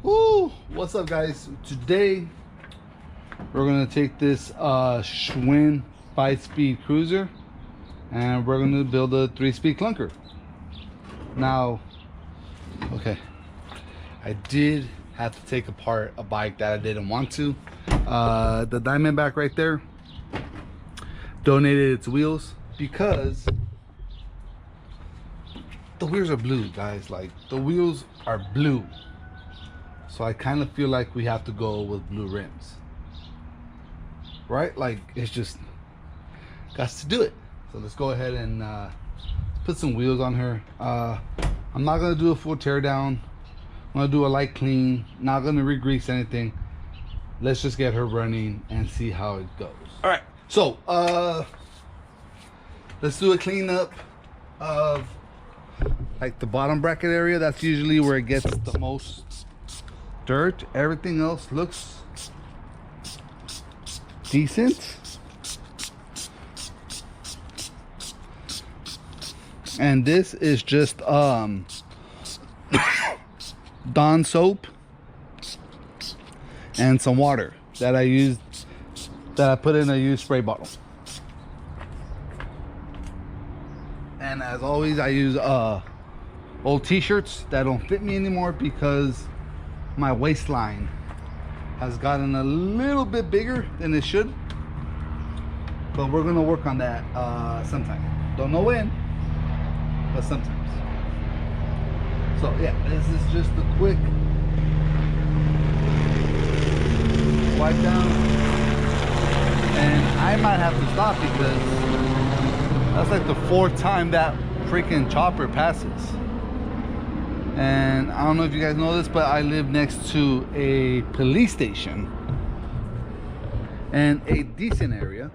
Woo! What's up, guys? Today we're gonna take this Schwinn 5-speed cruiser and we're gonna build a 3-speed clunker. Now, okay, I did have to take apart a bike that I didn't want to. The Diamondback right there donated its wheels because the wheels are blue, guys. Like, the wheels are blue. So I kind of feel like we have to go with blue rims, right? Like, it's just got to do it. So let's go ahead and put some wheels on her. I'm not gonna do a full tear down. I'm gonna do a light clean. Not gonna re-grease anything. Let's just get her running and see how it goes. All right. So let's do a cleanup of like the bottom bracket area. That's usually where it gets the most dirt. Everything else looks decent. And this is just Dawn soap and some water that I put in a used spray bottle. And as always, I use old t-shirts that don't fit me anymore because my waistline has gotten a little bit bigger than it should. But we're gonna work on that sometime. Don't know when, but sometimes. So yeah, this is just a quick wipe down. And I might have to stop because that's like the 4th time that freaking chopper passes. And I don't know if you guys know this, but I live next to a police station and a decent area.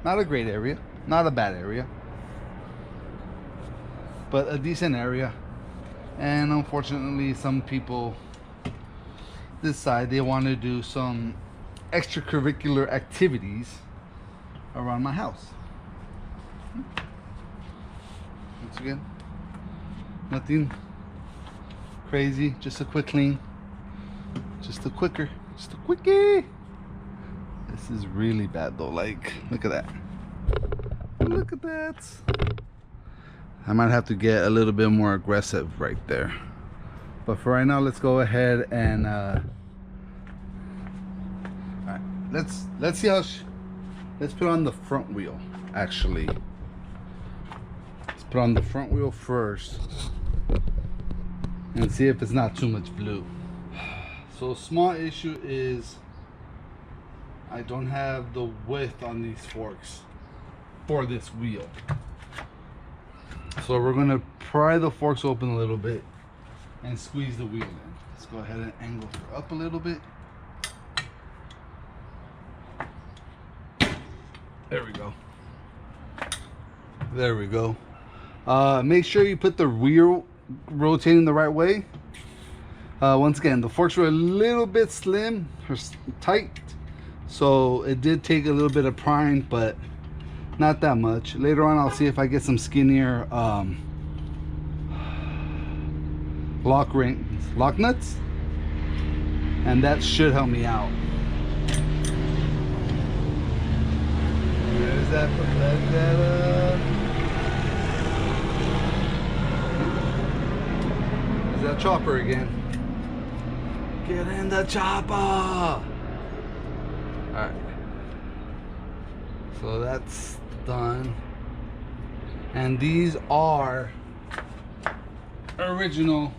Not a great area, not a bad area, but a decent area. And unfortunately, some people decide they want to do some extracurricular activities around my house. Once again, nothing crazy, just a quick clean, just a quickie. This is really bad though. Like, look at that. Look at that. I might have to get a little bit more aggressive right there. But for right now, let's go ahead and all right, let's see how let's put on the front wheel. Actually, let's put on the front wheel first and see if it's not too much blue. So small issue is I don't have the width on these forks for this wheel. So we're gonna pry the forks open a little bit and squeeze the wheel in. Let's go ahead and angle her up a little bit. There we go. There we go. Make sure you put the wheel rotating the right way. Once again, the forks were a little bit slim or tight, so it did take a little bit of prying, but not that much. Later on, I'll see if I get some skinnier lock nuts, and that should help me out. There's that. There's that chopper again. Get in the chopper. All right. So that's done. And these are original.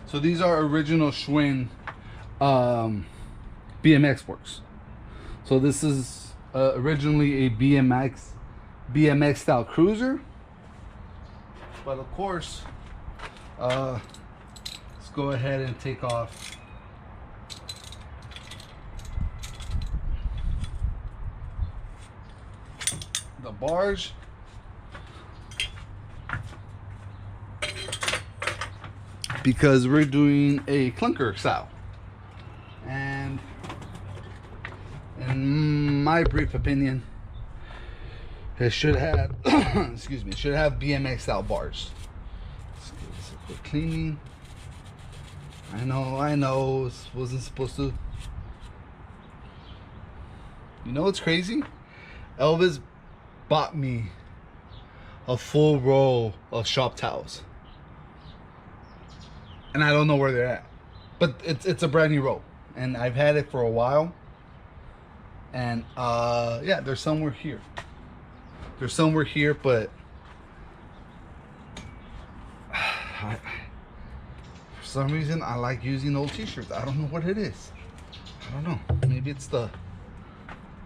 So these are original Schwinn BMX forks. So this is originally a BMX style cruiser. But of course, let's go ahead and take off the bars. Because we're doing a clunker style. And in my brief opinion, It should have, excuse me, it should have BMX style bars. Let's give this a quick cleaning. I know, it wasn't supposed to. You know what's crazy? Elvis bought me a full roll of shop towels. And I don't know where they're at. But it's a brand new roll. And I've had it for a while. And yeah, they're somewhere here. They're somewhere here, but for some reason I like using old t-shirts. I don't know what it is. I don't know. Maybe it's the,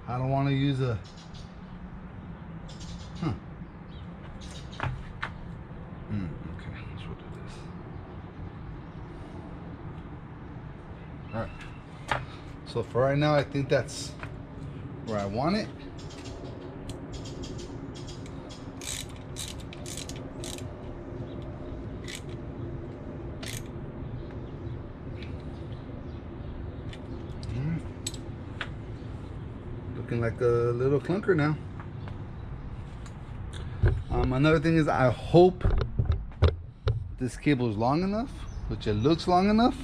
I don't want to use a, okay, that's what it is. All right. So for right now, I think that's where I want it. Looking like a little clunker now. Another thing is, I hope this cable is long enough, which it looks long enough.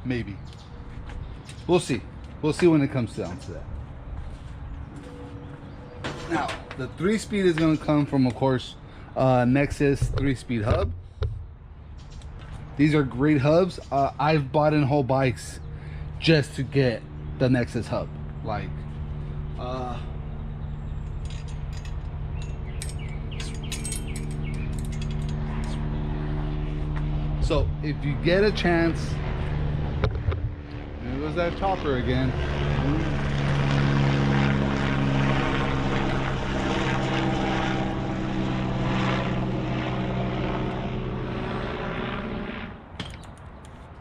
Maybe. We'll see. We'll see when it comes down to that. Now, the 3-speed is going to come from, of course, Nexus 3-speed hub. These are great hubs. I've bought in whole bikes just to get the Nexus hub. Like, so if you get a chance, there goes that chopper again.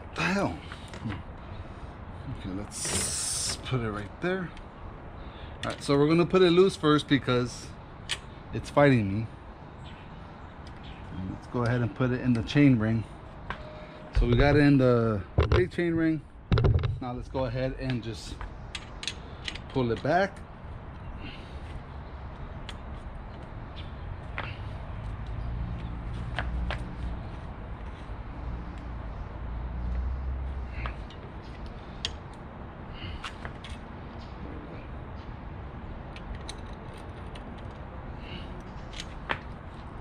What the hell? Okay, let's put it right there. All right, so we're gonna put it loose first because it's fighting me. And let's go ahead and put it in the chain ring. So we got it in the big chain ring. Now let's go ahead and just pull it back.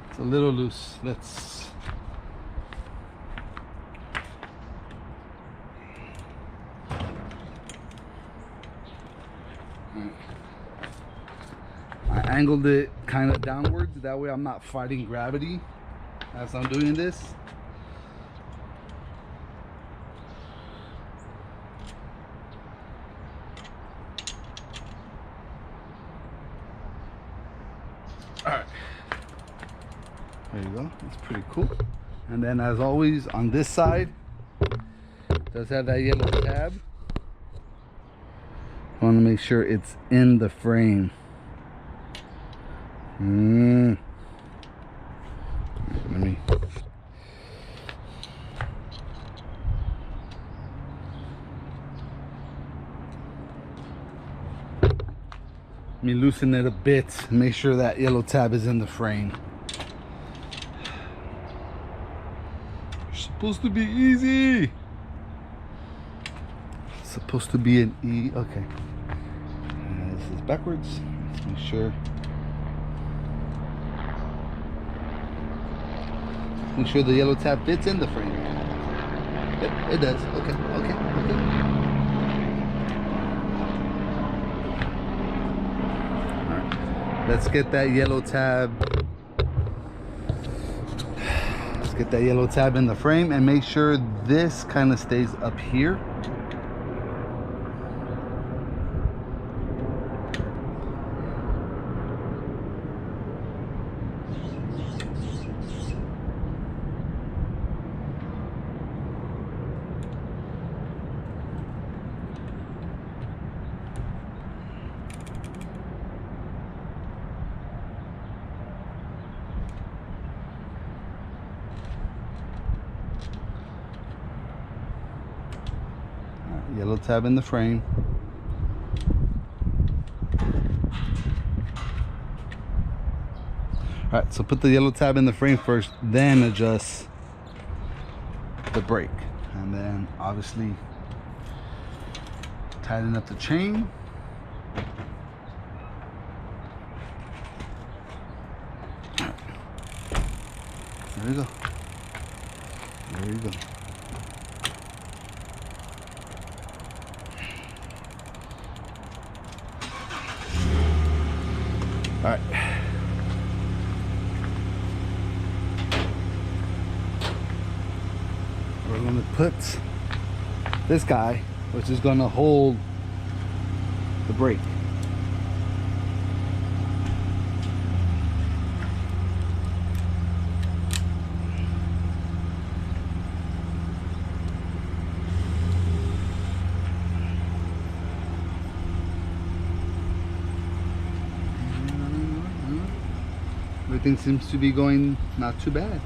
It's a little loose. Let's I angled it kind of downwards, that way I'm not fighting gravity as I'm doing this. Alright, there you go, that's pretty cool. And then, as always, on this side it does have that yellow tab. I want to make sure it's in the frame. Let me loosen it a bit, make sure that yellow tab is in the frame. It's supposed to be easy. It's supposed to be an E. Okay. This is backwards. Let's make sure. Make sure the yellow tab fits in the frame. Yep, it does. Okay, okay, okay. Alright. Let's get that yellow tab. Let's get that yellow tab in the frame and make sure this kind of stays up here. Yellow tab in the frame. Alright, so put the yellow tab in the frame first, then adjust the brake. And then obviously tighten up the chain. Right. There you go. There you go. All right. We're going to put this guy, which is going to hold the brake. Everything seems to be going not too bad.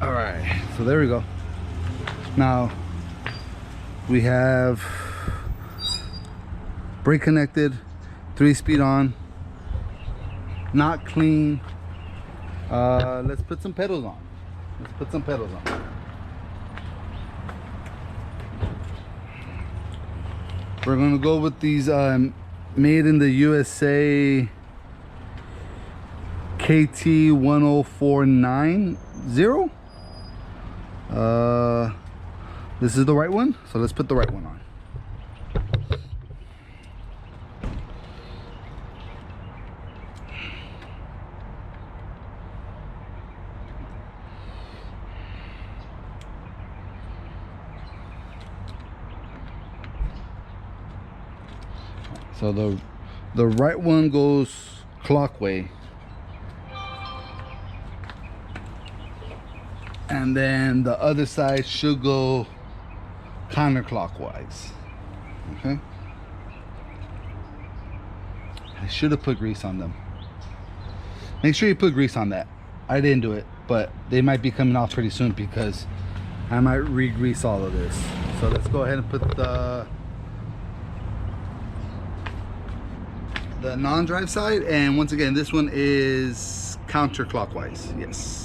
All right, so there we go. Now we have brake connected, 3-speed on, not clean. Let's put some pedals on. Let's put some pedals on. We're gonna go with these made in the USA KT 10490. This is the right one, so let's put the right one on. So the right one goes clockwise, and then the other side should go counterclockwise. Okay. I should have put grease on them. Make sure you put grease on that. I didn't do it, but they might be coming off pretty soon because I might re-grease all of this. So let's go ahead and put the non-drive side, and once again this one is counterclockwise. Yes.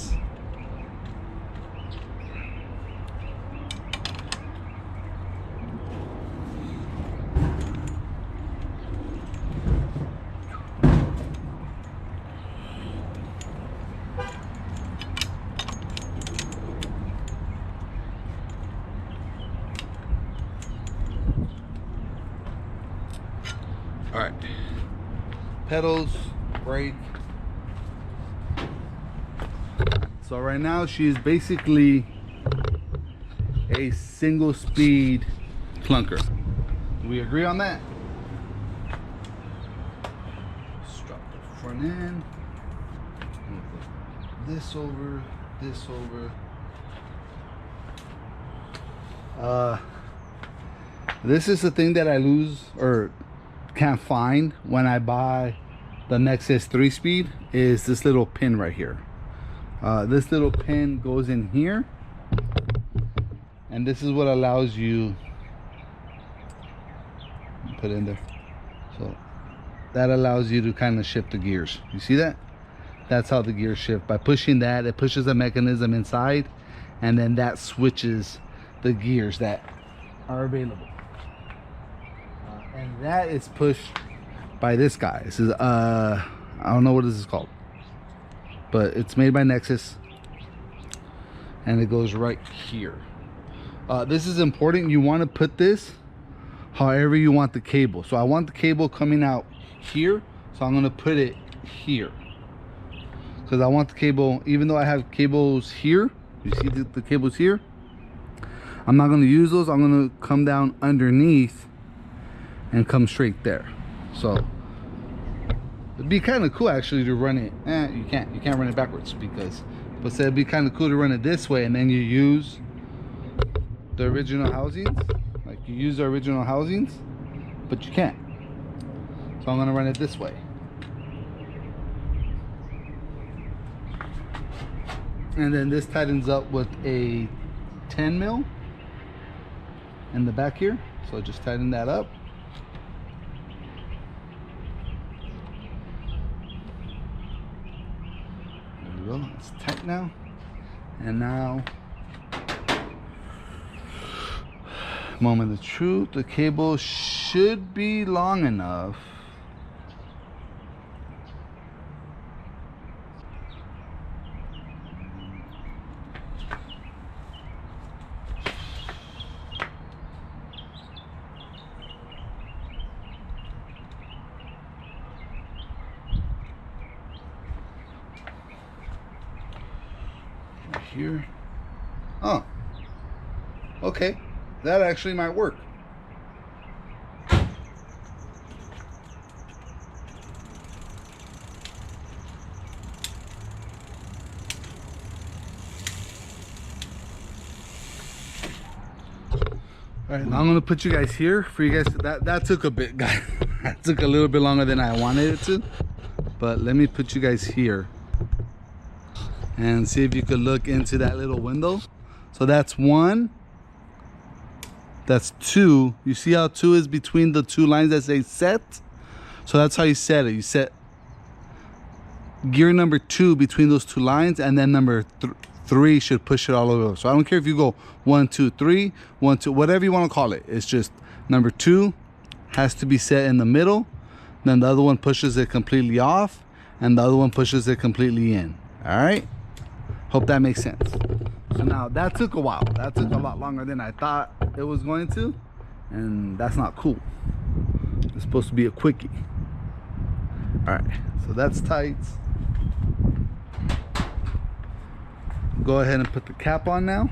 All right. Pedals, brake. So right now she's basically a single speed clunker. Do we agree on that? Just drop the front end. This over, this over. This is the thing that I lose or can't find when I buy the Nexus 3-speed is this little pin right here. This little pin goes in here, and this is what allows you put in there. So that allows you to kind of shift the gears. You see that? That's how the gears shift. By pushing that, it pushes the mechanism inside, and then that switches the gears that are available. And that is pushed by this guy. This is I don't know what this is called, but it's made by Nexus, and it goes right here. This is important. You want to put this however you want the cable. So I want the cable coming out here, so I'm going to put it here because I want the cable, even though I have cables here, you see the cables here, I'm not going to use those. I'm going to come down underneath and come straight there. So it'd be kind of cool actually to run it. You can't run it backwards, because but say it'd be kind of cool to run it this way, and then you use the original housings, like you use the original housings, but you can't. So I'm gonna run it this way. And then this tightens up with a 10 mil in the back here. So just tighten that up. There we go, it's tight now. And now, moment of truth, the cable should be long enough. Here. Oh, okay, that actually might work. All right, now I'm gonna put you guys here for you guys. That took a bit, guys. That took a little bit longer than I wanted it to, but let me put you guys here and see if you could look into that little window. So that's 1, that's 2. You see how 2 is between the 2 lines that say set? So that's how you set it. You set gear number 2 between those 2 lines, and then number 3 should push it all over. So I don't care if you go 1 2 3 1 2, whatever you want to call it. It's just number 2 has to be set in the middle, then the other one pushes it completely off, and the other one pushes it completely in. All right, hope that makes sense. So now that took a while. That took a lot longer than I thought it was going to, and that's not cool. It's supposed to be a quickie. All right, so that's tight. Go ahead and put the cap on now,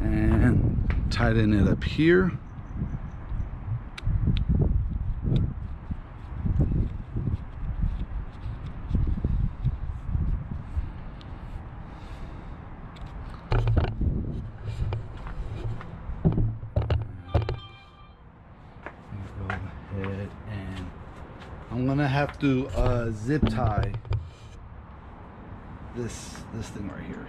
and tighten it up here. And I'm gonna have to zip tie this thing right here.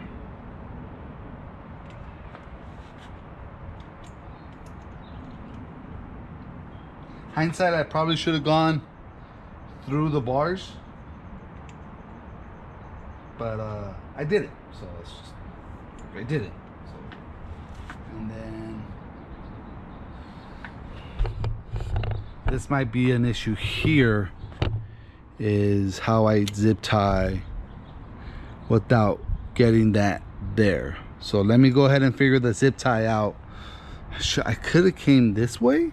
Hindsight, I probably should have gone through the bars, but I did it, so it's just, I did it. So, and then this might be an issue here, is how I zip tie without getting that there. So let me go ahead and figure the zip tie out. I could have came this way.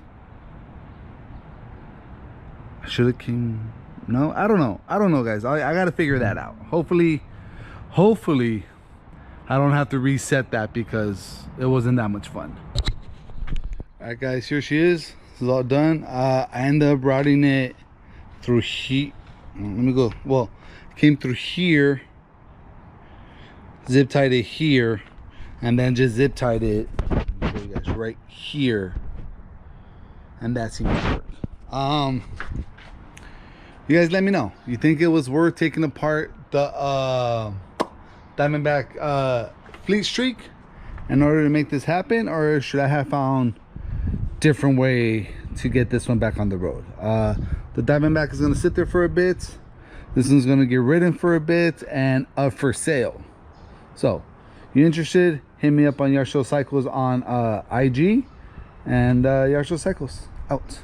I should have came, no, I don't know guys. I gotta figure that out. Hopefully I don't have to reset that, because it wasn't that much fun. All right guys, here she is. This is all done. I ended up routing it through here. Let me go. Well, came through here, zip tied it here, and then just zip tied it, let me show you guys, right here, and that seems to work. You guys let me know. You think it was worth taking apart the Diamondback Fleet Streak in order to make this happen, or should I have found different way to get this one back on the road? The Diamondback is going to sit there for a bit. This one's going to get ridden for a bit and up for sale. So you interested, hit me up on Yard Show Cycles on IG, and Yard Show Cycles out.